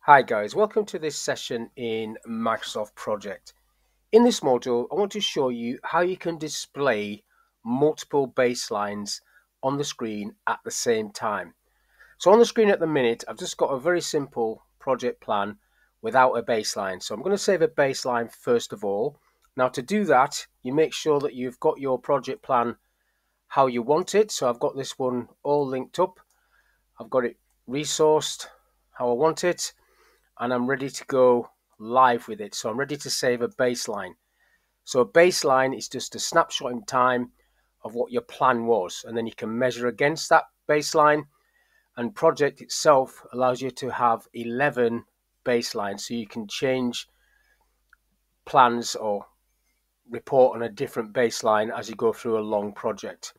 Hi guys, welcome to this session in Microsoft Project. In this module, I want to show you how you can display multiple baselines on the screen at the same time. So on the screen at the minute, I've just got a very simple project plan without a baseline. So I'm going to save a baseline first of all. Now to do that, you make sure that you've got your project plan how you want it. So I've got this one all linked up. I've got it resourced how I want it, and I'm ready to go live with it. So I'm ready to save a baseline. So a baseline is just a snapshot in time of what your plan was, and then you can measure against that baseline. And project itself allows you to have 11 baselines, so you can change plans or report on a different baseline as you go through a long project.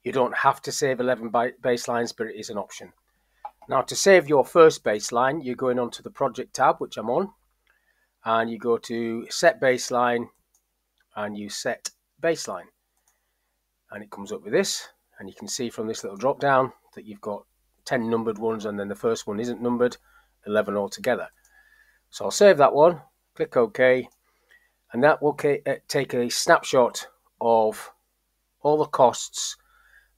You don't have to save 11 baselines, but it is an option. Now to save your first baseline, you're going onto the project tab, which I'm on, and you go to set baseline and you set baseline, and it comes up with this, and you can see from this little drop down that you've got 10 numbered ones, and then the first one isn't numbered, 11 altogether. So I'll save that one, click OK, and that will take a snapshot of all the costs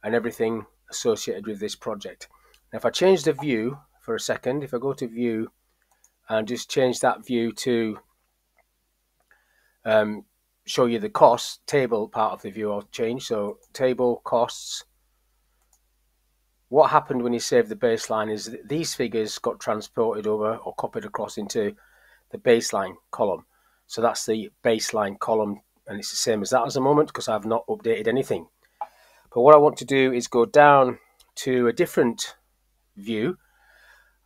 and everything associated with this project. Now if I change the view for a second, if I go to view and just change that view to show you the cost table part of the view, I'll change. So table costs. What happened when you saved the baseline is that these figures got transported over or copied across into the baseline column. So that's the baseline column, and it's the same as that at the moment because I've not updated anything. But what I want to do is go down to a different view.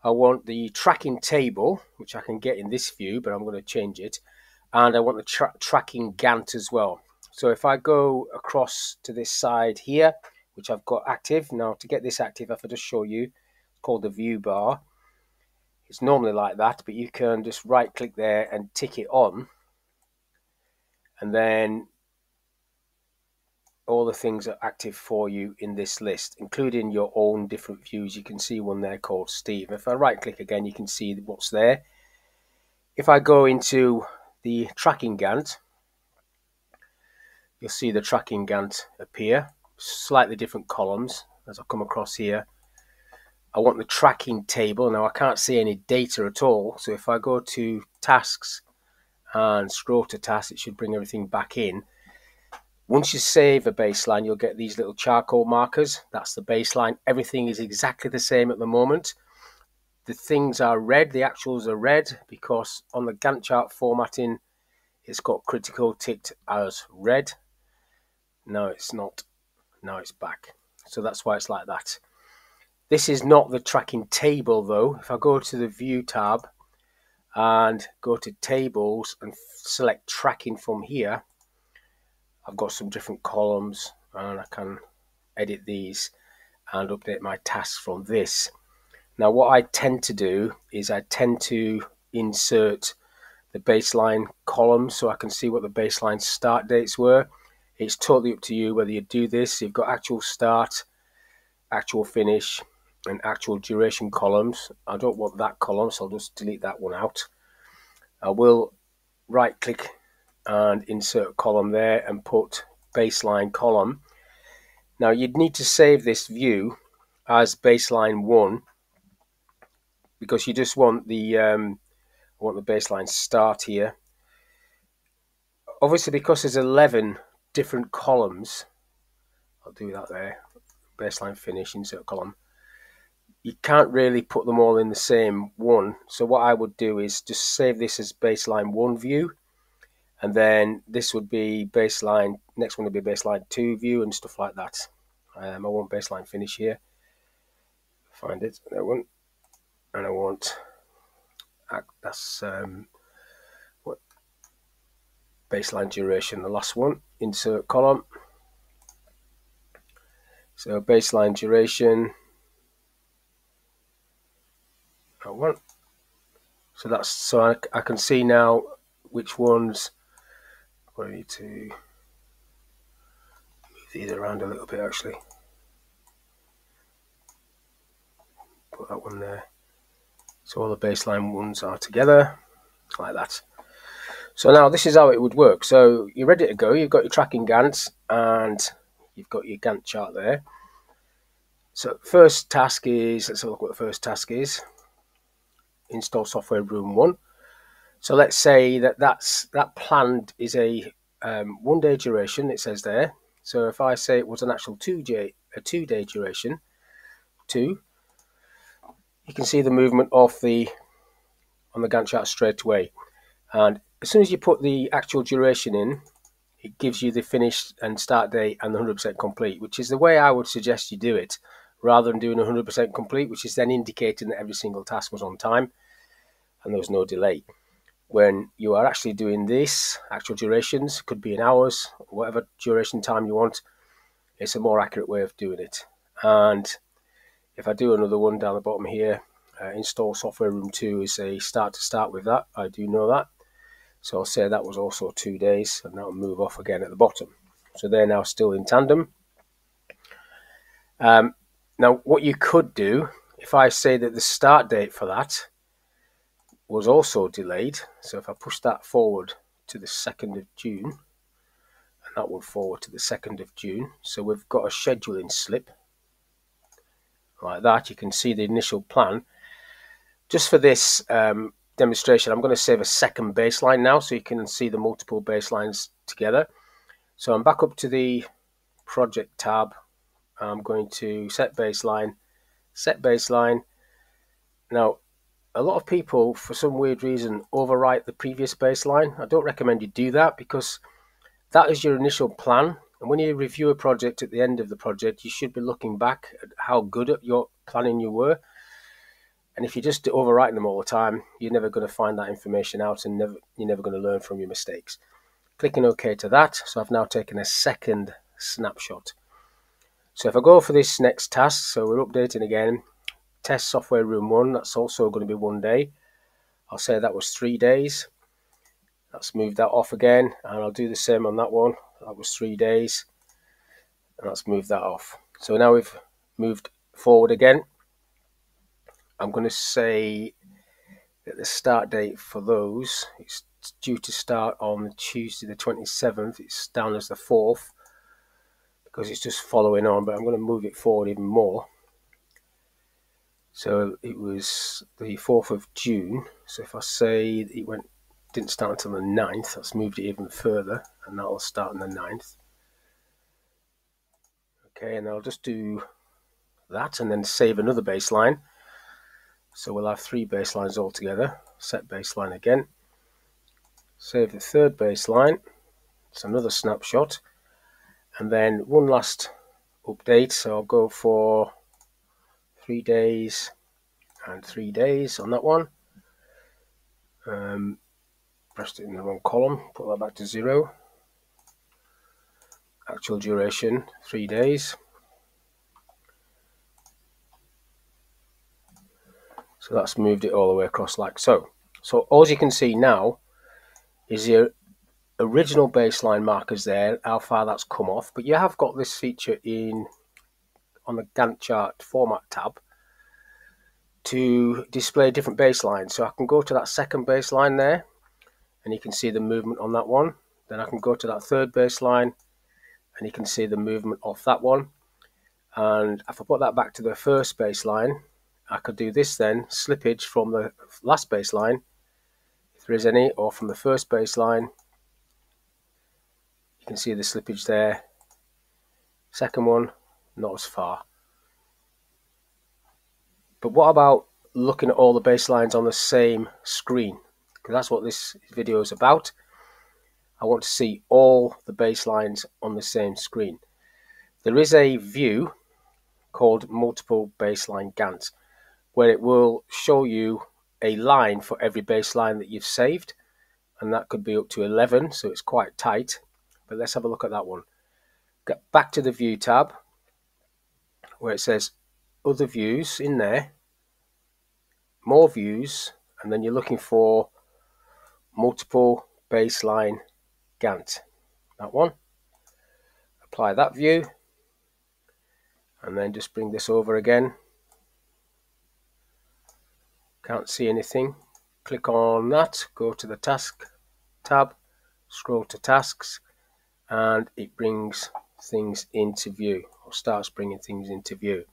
I want the tracking table, which I can get in this view, but I'm going to change it. And I want the tracking Gantt as well. So if I go across to this side here, which I've got active, now to get this active, if I just show you, it's called the view bar. It's normally like that, but you can just right click there and tick it on, and then all the things are active for you in this list, including your own different views. You can see one there called Steve. If I right click again, you can see what's there. If I go into the tracking Gantt, you'll see the tracking Gantt appear, slightly different columns as I come across here. I want the tracking table. Now I can't see any data at all, so if I go to tasks and scroll to tasks, it should bring everything back in. Once you save a baseline, you'll get these little charcoal markers. That's the baseline. Everything is exactly the same at the moment. The things are red, the actuals are red, because on the Gantt chart formatting, it's got critical ticked as red. No, it's not. Now it's back. So that's why it's like that. This is not the tracking table though. If I go to the view tab and go to tables and select tracking from here, I've got some different columns and I can edit these and update my tasks from this. Now what I tend to do is I tend to insert the baseline column so I can see what the baseline start dates were. It's totally up to you whether you do this. You've got actual start, actual finish, and actual duration columns. I don't want that column, so I'll just delete that one out. I will right click and insert a column there and put baseline column. Now you'd need to save this view as baseline 1 because you just want the baseline start here. Obviously, because there's 11 different columns, I'll do that there. Baseline finish, insert column. You can't really put them all in the same one. So what I would do is just save this as baseline 1 view, and then this would be baseline, next one would be baseline 2 view and stuff like that. I want baseline finish here. Find it, that one. And I want, that's what baseline duration, the last one, insert column. So baseline duration, that one. So that's, so I can see now which ones. I need to move these around a little bit actually. Put that one there. So all the baseline ones are together like that. So now this is how it would work. So you're ready to go. You've got your tracking Gantt and you've got your Gantt chart there. So first task is, let's have a look what the first task is. Install software room 1. So let's say that planned is a 1 day duration, it says there. So if I say it was an actual 2 day duration, 2, you can see the movement of on the Gantt chart straight away. And as soon as you put the actual duration in, it gives you the finish and start date and the 100% complete, which is the way I would suggest you do it, rather than doing 100% complete, which is then indicating that every single task was on time and there was no delay. When you are actually doing this, actual durations, could be in hours, whatever duration time you want, it's a more accurate way of doing it. And if I do another one down the bottom here, install software room 2 is a start with that. I do know that. So I'll say that was also 2 days, and that will move off again at the bottom. So they're now still in tandem. Now, what you could do, if I say that the start date for that was also delayed, so if I push that forward to the 2nd of June, and that would forward to the 2nd of June, so we've got a scheduling slip like that. You can see the initial plan. Just for this demonstration, I'm going to save a second baseline now so you can see the multiple baselines together. So I'm back up to the project tab. I'm going to set baseline. Now, a lot of people, for some weird reason, overwrite the previous baseline. I don't recommend you do that because that is your initial plan. And when you review a project at the end of the project, you should be looking back at how good at your planning you were. And if you're just overwriting them all the time, you're never going to find that information out and you're never going to learn from your mistakes. Clicking OK to that. So I've now taken a second snapshot. So if I go for this next task, so we're updating again, test software room 1, that's also going to be 1 day. I'll say that was 3 days. Let's move that off again, and I'll do the same on that one. That was 3 days, and let's move that off. So now we've moved forward again. I'm going to say that the start date for those, it's due to start on Tuesday the 27th. It's down as the 4th because it's just following on, but I'm going to move it forward even more. So it was the 4th of June. So if I say it didn't start until the 9th, let's move it even further, and that'll start on the 9th. Okay, and I'll just do that and then save another baseline. So we'll have 3 baselines altogether. Set baseline again. Save the third baseline. It's another snapshot. And then one last update. So I'll go for 3 days and 3 days on that one. Pressed it in the wrong column. Put that back to 0. Actual duration 3 days. So that's moved it all the way across like so. So all you can see now is your original baseline markers there, how far that's come off. But you have got this feature on the Gantt chart format tab to display different baselines. So I can go to that second baseline there, and you can see the movement on that one. Then I can go to that third baseline, and you can see the movement off that one. And if I put that back to the first baseline, I could do this then, slippage from the last baseline, if there is any, or from the first baseline. You can see the slippage there. Second one, not as far. But what about looking at all the baselines on the same screen? Because that's what this video is about. I want to see all the baselines on the same screen. There is a view called Multiple Baseline Gantt, where it will show you a line for every baseline that you've saved, and that could be up to 11, so it's quite tight. But let's have a look at that one. Get back to the View tab, where it says Other Views in there, More Views, and then you're looking for Multiple Baseline Gantt. That one. Apply that view, and then just bring this over again. Can't see anything. Click on that, go to the task tab, scroll to tasks, and it brings things into view, or starts bringing things into view.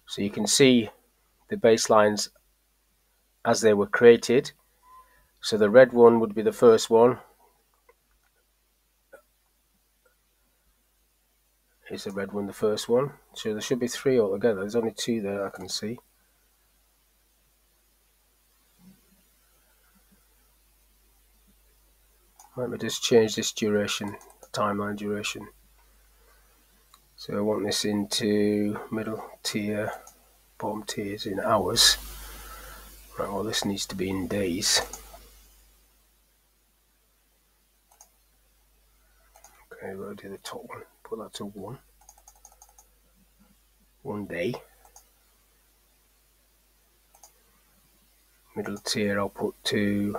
So you can see the baselines as they were created. So the red one would be the first one. Is the red one the first one? So there should be 3 altogether. There's only 2 there I can see. Let me just change this duration, timeline duration. So I want this into middle tier, bottom tiers in hours. Right, well this needs to be in days. Okay, we'll do the top one. Put that to 1. 1 day. Middle tier I'll put to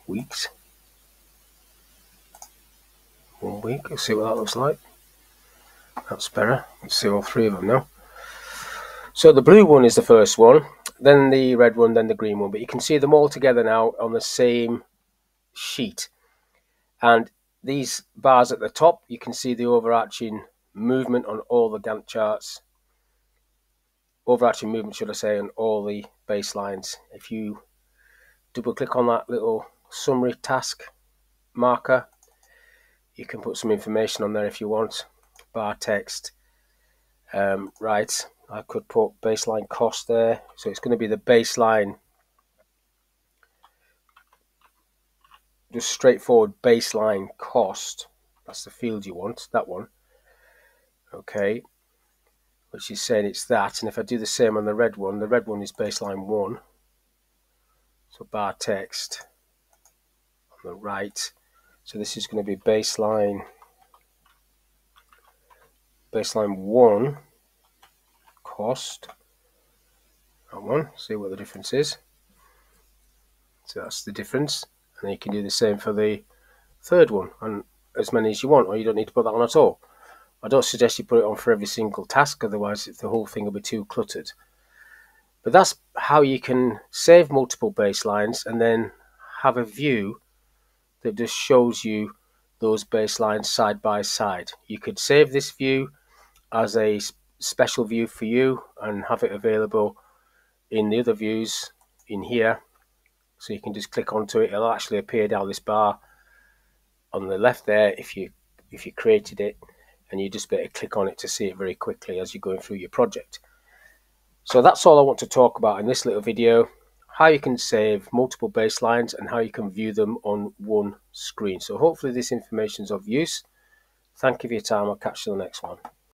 weeks. 1 week. Let's see what that looks like. That's better. Let's see all 3 of them now. So the blue one is the first one, then the red one, then the green one. But you can see them all together now on the same sheet. And these bars at the top, you can see the overarching movement on all the Gantt charts. Overarching movement, should I say, on all the baselines. If you double click on that little summary task marker, you can put some information on there if you want. Bar text. Right, I could put baseline cost there. So it's going to be the baseline, just straightforward baseline cost. That's the field you want, that one. Okay, which is saying it's that. And if I do the same on the red one is baseline 1. So bar text on the right. So this is going to be baseline 1 cost. That one. See what the difference is. So that's the difference. And then you can do the same for the third one, and as many as you want, or you don't need to put that on at all. I don't suggest you put it on for every single task, otherwise the whole thing will be too cluttered. But that's how you can save multiple baselines and then have a view that just shows you those baselines side by side. You could save this view as a special view for you and have it available in the other views in here. So you can just click onto it. It'll actually appear down this bar on the left there if you created it, and you just better click on it to see it very quickly as you're going through your project. So that's all I want to talk about in this little video: how you can save multiple baselines and how you can view them on one screen. So hopefully this information is of use. Thank you for your time. I'll catch you on the next one.